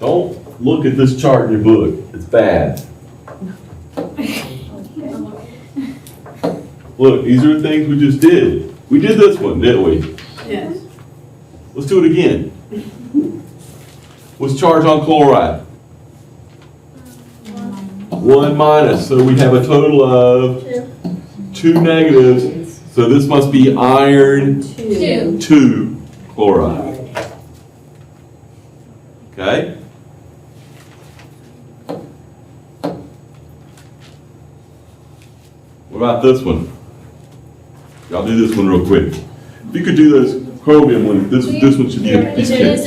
Don't look at this chart in your book. It's bad. Look, these are the things we just did. We did this one, didn't we? Yes. Let's do it again. What's charge on chloride? 1 minus. So we have a total of 2 negatives. So this must be iron 2 chloride. Okay? What about this one? Y'all do this one real quick. If you could do this chromium one, this one should be a piece of cake.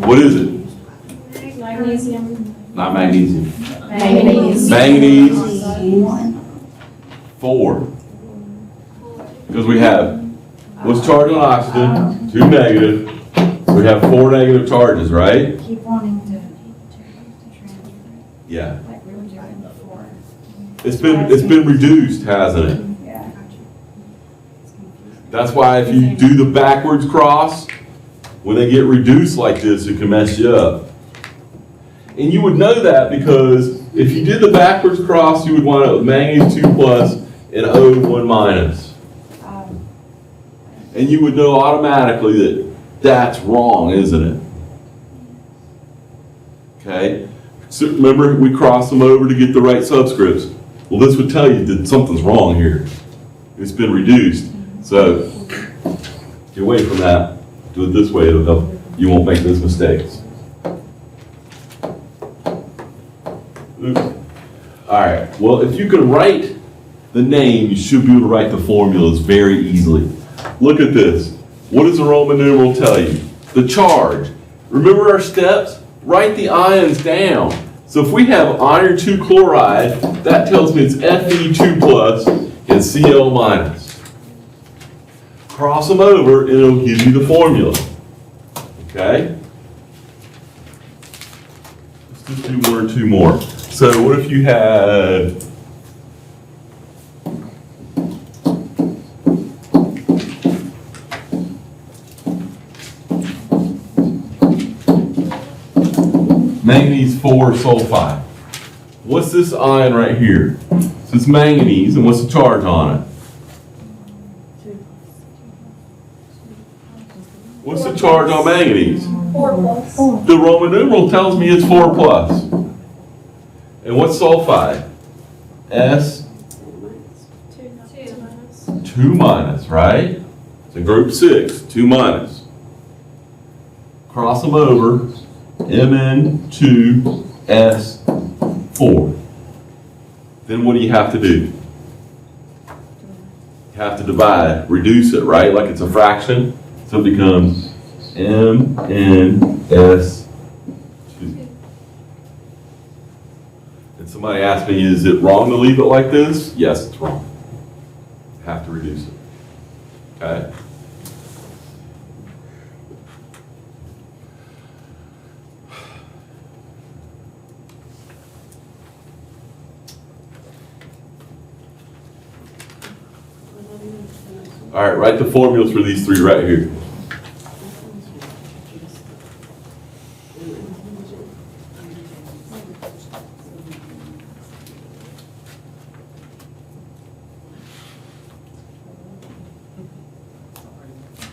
What is it? Magnesium. Not magnesium. Manganese. Manganese. 4. Because we have, what's charge on oxygen? 2 negative. We have 4 negative charges, right? Keep wanting to transfer. Yeah. Like we were doing before. It's been reduced, hasn't it? Yeah. That's why if you do the backwards cross, when they get reduced like this, it can mess you up. And you would know that because if you did the backwards cross, you would wind up with manganese 2 plus and O 1 minus. And you would know automatically that that's wrong, isn't it? Okay? So remember, we cross them over to get the right subscripts. Well, this would tell you that something's wrong here. It's been reduced. So get away from that. Do it this way. It'll help. You won't make those mistakes. Oops. All right. Well, if you can write the name, you should be able to write the formulas very easily. Look at this. What does the Roman numeral tell you? The charge. Remember our steps? Write the ions down. So if we have iron 2 chloride, that tells me it's Fe2 plus and Cl minus. Cross them over and it'll give you the formula. Okay? Let's just do 1 or 2 more. So what if you had manganese 4 sulfide? What's this ion right here? So it's manganese, and what's the charge on it? What's the charge on manganese? 4 plus. The Roman numeral tells me it's 4 plus. And what's sulfide? S 2 minus, right? It's in group 6, 2 minus. Cross them over, Mn2S4. Then what do you have to do? You have to divide, reduce it, right? Like it's a fraction. So it becomes MnS2. And somebody asked me, is it wrong to leave it like this? Yes, it's wrong. You have to reduce it. Okay? All right, write the formulas for these 3 right here.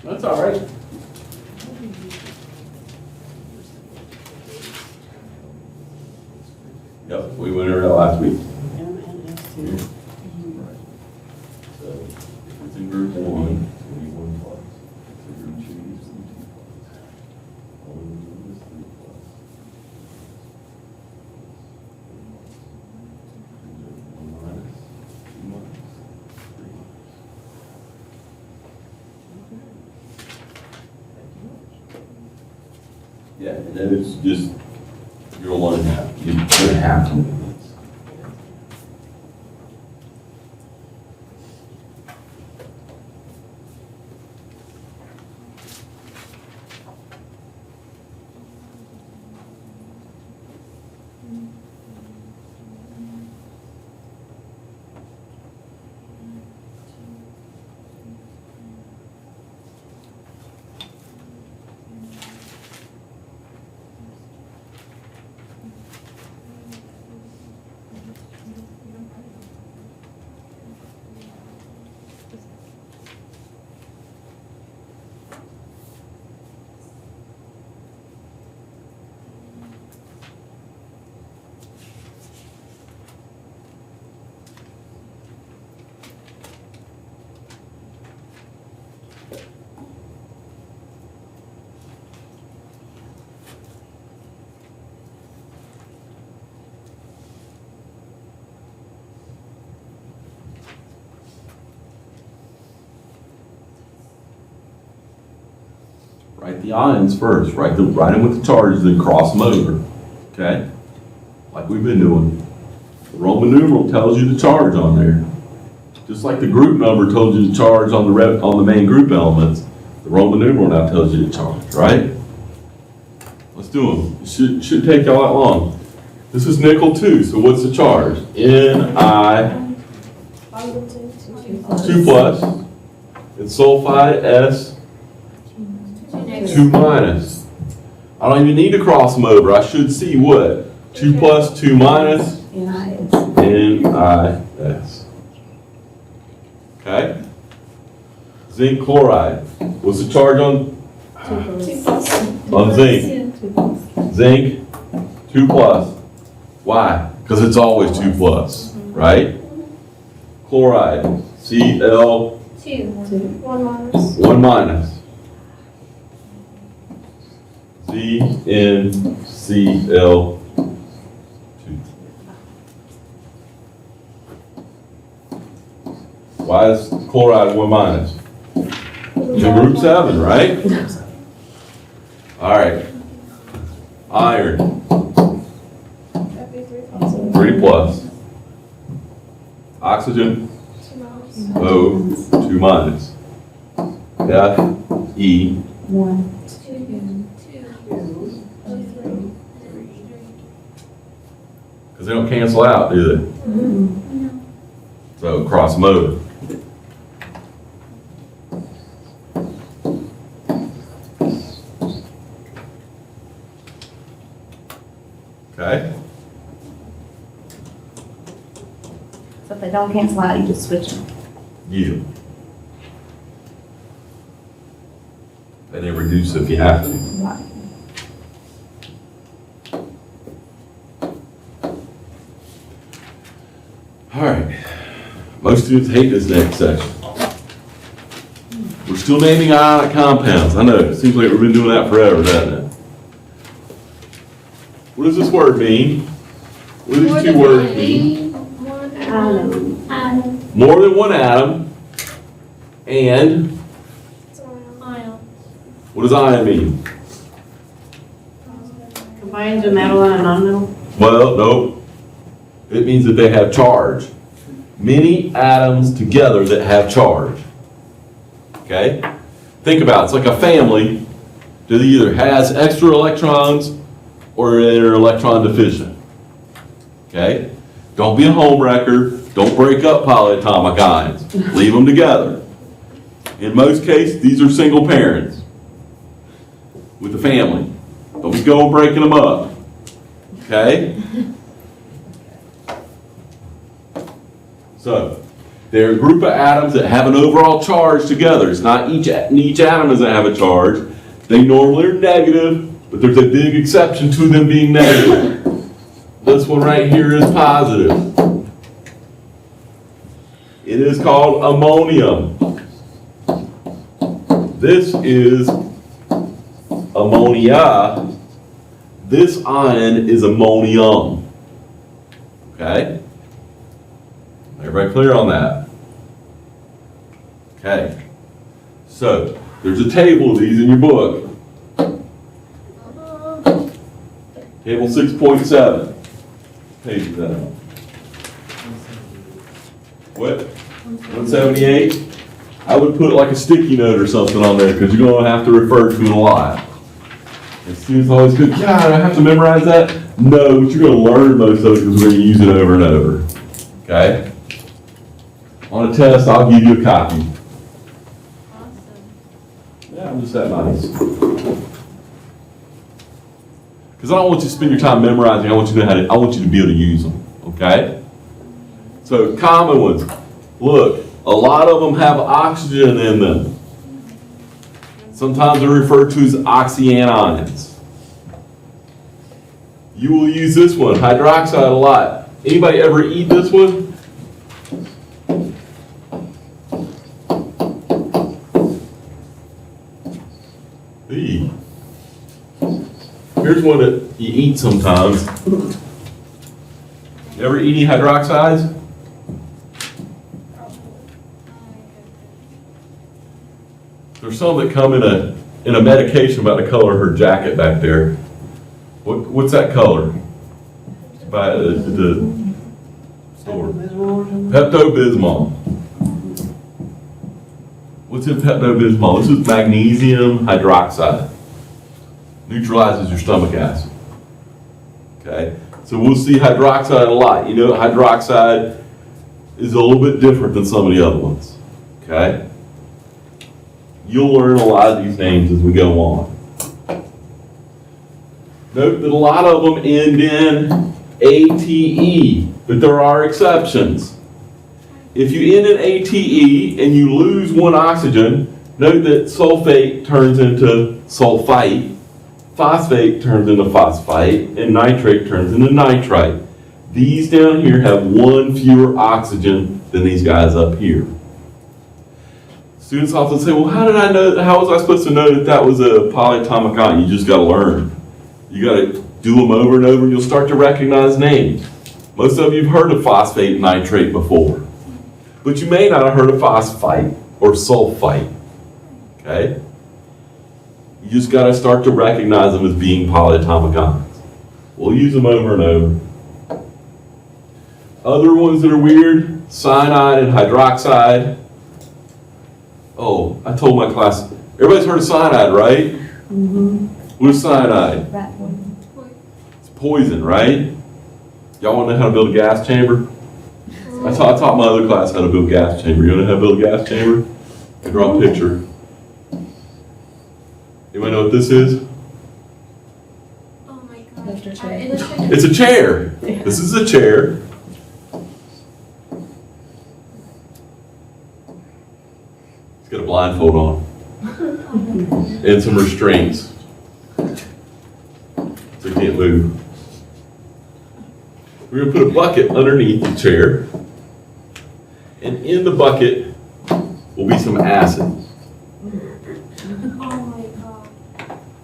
That's all right. Yep, we went over that last week. So if it's in group 1, it's going to be 1 plus. If it's in group 2, it's 2 plus. All of them is 3 plus. 1 minus, 2 minus, 3 minus. Yeah, and then it's just, you're 1.5. You put a half on it. Write the ions first. Write them with the charges, then cross them over. Okay? Like we've been doing. The Roman numeral tells you the charge on there. Just like the group number told you the charge on the main group elements, the Roman numeral now tells you the charge, right? Let's do them. It shouldn't take y'all that long. This is nickel 2, so what's the charge? Ni 2 plus. And sulfide S 2 minus. I don't even need to cross them over. I should see what? 2 plus, 2 minus, NiS. Okay? Zinc chloride. What's the charge on zinc? Zinc, 2 plus. Why? Because it's always 2 plus, right? Chloride, Cl 1 minus. ZnCl 2. Why is chloride 1 minus? In group 7, right? All right. Iron, 3 plus. Oxygen, O, 2 minus. F, E, 1. because they don't cancel out, do they? So cross them over. Okay? So if they don't cancel out, you just switch them. Yeah. And then reduce if you have to. Right. All right. Most students hate this next section. We're still naming ionic compounds. I know, it seems like we've been doing that forever, doesn't it? What does this word mean? What do these two words mean? More than one atom. And what does ion mean? Combined a metal and a non-metal? Well, no. It means that they have charge. Many atoms together that have charge. Okay? Think about it. It's like a family that either has extra electrons or they're electron deficient. Okay? Don't be a homewrecker. Don't break up polyatomic ions. Leave them together. In most cases, these are single parents with a family. Don't be going breaking them up. Okay? So, they're a group of atoms that have an overall charge together. It's not each atom doesn't have a charge. They normally are negative, but there's a big exception to them being negative. This one right here is positive. It is called ammonium. This is ammonia. This ion is ammonium. Okay? Everybody clear on that? Okay. So, there's a table of these in your book. Table 6.7. Page is that on? What? 178? I would put like a sticky note or something on there because you're going to have to refer to it a lot. And students always go, God, I have to memorize that? No, but you're going to learn most of it because we're going to use it over and over. Okay? On a test, I'll give you a copy. Yeah, I'm just that nice. Because I don't want you to spend your time memorizing. I want you to know I want you to be able to use them. Okay? So common ones. Look, a lot of them have oxygen in them. Sometimes they're referred to as oxyanions. You will use this one, hydroxide, a lot. Anybody ever eat this one? Hey. Here's one that you eat sometimes. You ever eat any hydroxides? There's some that come in a in a medication about the color of her jacket back there. What's that color? By the store. Pepto-Bismol. What's in Pepto-Bismol? This is magnesium hydroxide. Neutralizes your stomach acid. Okay? So we'll see hydroxide a lot. You know, hydroxide is a little bit different than some of the other ones. Okay? You'll learn a lot of these names as we go on. Note that a lot of them end in ATE, but there are exceptions. If you end in ATE and you lose one oxygen, note that sulfate turns into sulfite, phosphate turns into phosphite, and nitrate turns into nitrite. These down here have one fewer oxygen than these guys up here. Students often say, well, how was I supposed to know that that was a polyatomic ion? You just got to learn. You got to do them over and over and you'll start to recognize names. Most of you have heard of phosphate and nitrate before, but you may not have heard of phosphite or sulfite, okay? You just got to start to recognize them as being polyatomic ions. We'll use them over and over. Other ones that are weird, cyanide and hydroxide. Oh, I told my class, everybody's heard of cyanide, right? Mm-hmm. What is cyanide? Rat poison. It's poison, right? Y'all want to know how to build a gas chamber? I taught my other class how to build a gas chamber. You want to know how to build a gas chamber? I draw a picture. Anybody know what this is? Oh my god. Lift your chair. It looks like It's a chair. This is a chair. It's got a blindfold on. And some restraints. So you can't move. We're going to put a bucket underneath the chair. And in the bucket will be some acid. oh my god.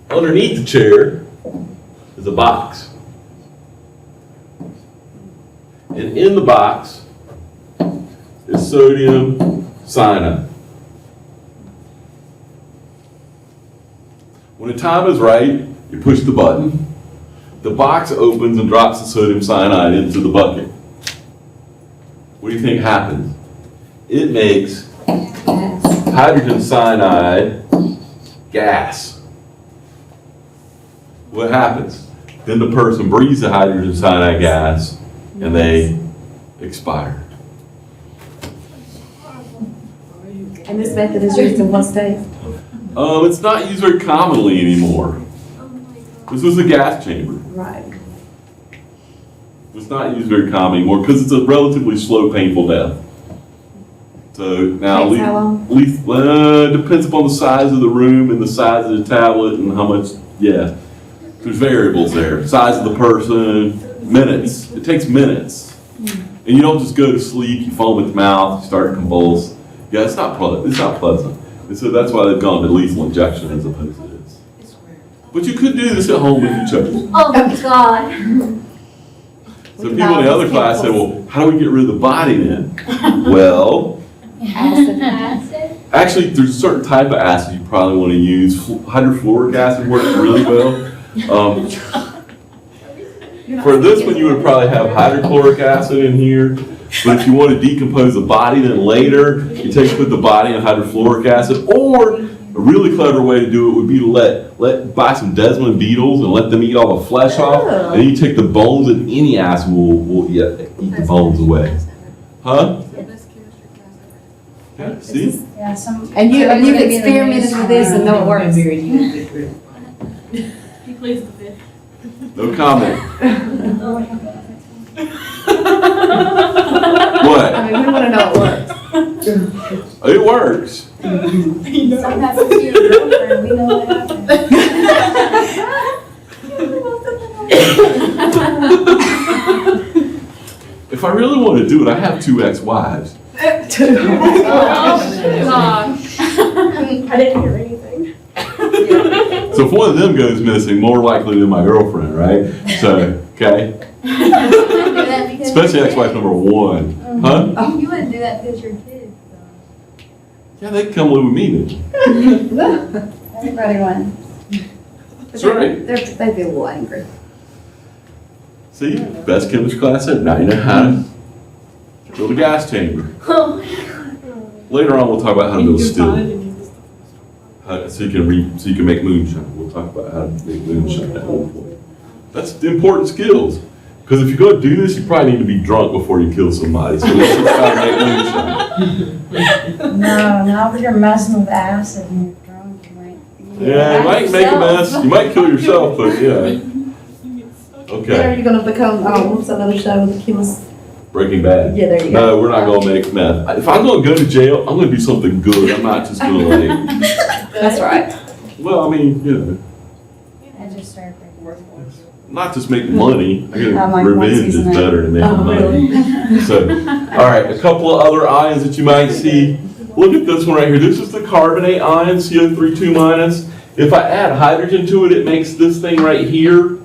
Underneath the chair is a box. And in the box is sodium cyanide. When the time is right, you push the button. The box opens and drops the sodium cyanide into the bucket. What do you think happens? It makes hydrogen cyanide gas. What happens? Then the person breathes the hydrogen cyanide gas and they expire. And this method is used in what state? It's not used very commonly anymore. Oh my god. This was a gas chamber. Right. It's not used very common anymore because it's a relatively slow, painful death. So now, Takes how long? Depends upon the size of the room and the size of the tablet and how much. Yeah, there's variables there. Size of the person, minutes. It takes minutes, and you don't just go to sleep. You foam at the mouth. You start to convulse. Yeah, it's not pleasant. And so that's why they've gone to lethal injection as opposed to this. But you could do this at home if you chose. Oh my god. So people in the other class say, well, how do we get rid of the body then? Well, Acid. Acid? actually, there's a certain type of acid you probably want to use. Hydrofluoric acid works really well. For this one, you would probably have hydrochloric acid in here. But if you want to decompose the body, then later you put the body in hydrofluoric acid. Or a really clever way to do it would be to buy some Desmond beetles and let them eat all the flesh off. And then you take the bones, and any acid will eat the bones away. Huh? Yeah, see? Yeah, some. And you've experimented with this and know it works. He plays the fifth. No comment. What? I mean, we want to know it works. It works. Sometimes it's your girlfriend, we know what happened. If I really want to do it, I have 2 ex-wives. Oh, gosh. I didn't hear anything. So if one of them goes missing, more likely than my girlfriend, right? So, okay? Especially ex-wife number 1. Huh? You wouldn't do that because you're kids, though. Yeah, they can come live with me then. Everybody wins. That's right. They'd be a little angry. See, best chemistry class ever. Now you know how to build a gas chamber. Later on, we'll talk about how to build steel. So you can make moonshine. We'll talk about how to make moonshine at one point. That's the important skills. Because if you go do this, you probably need to be drunk before you kill somebody. So let's just try to make moonshine. No, but you're messing with acid and you're drunk, you might. Yeah, you might make a mess. You might kill yourself, but yeah. Then are Okay. you gonna become, what's that other show with the chemist? Breaking Bad. Yeah, there you go. No, we're not gonna make meth. If I'm gonna go to jail, I'm gonna do something good. I'm not just gonna like. That's right. Well, I mean, you know, I just started breaking. not just make money. I I'm got like one revenge is season in. better than making Oh, money. really? So, all right, a couple of other ions that you might see. Look at this one right here. This is the carbonate ion, CO3 2-. If I add hydrogen to it, it makes this thing right here.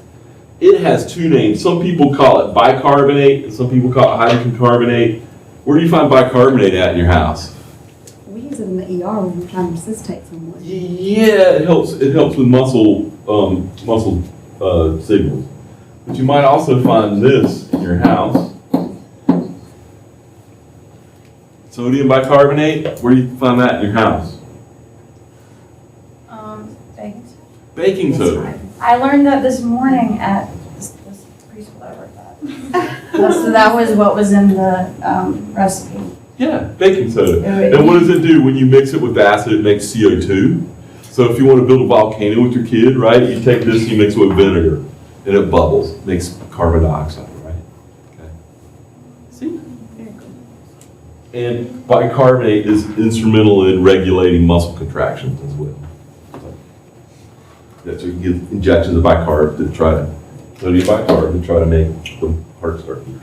It has two names. Some people call it bicarbonate, and some people call it hydrogen carbonate. Where do you find bicarbonate at in your house? We use it in the ER when we're trying to resuscitate someone. Yeah, it helps. It helps with muscle signals. But you might also find this in your house. Sodium bicarbonate. Where do you find that in your house? Thanks. Baking soda. I learned that this morning at this preschool I worked at. So that was what was in the recipe. Yeah, baking soda. And what does it do when you mix it with acid? It makes CO2. So if you want to build a volcano with your kid, right, you take this and you mix it with vinegar, and it bubbles, makes carbon dioxide, right? Okay. See? Very cool. And bicarbonate is instrumental in regulating muscle contractions as well. That's why you give injections of bicarb to try to, sodium bicarb to try to make the heart start beating.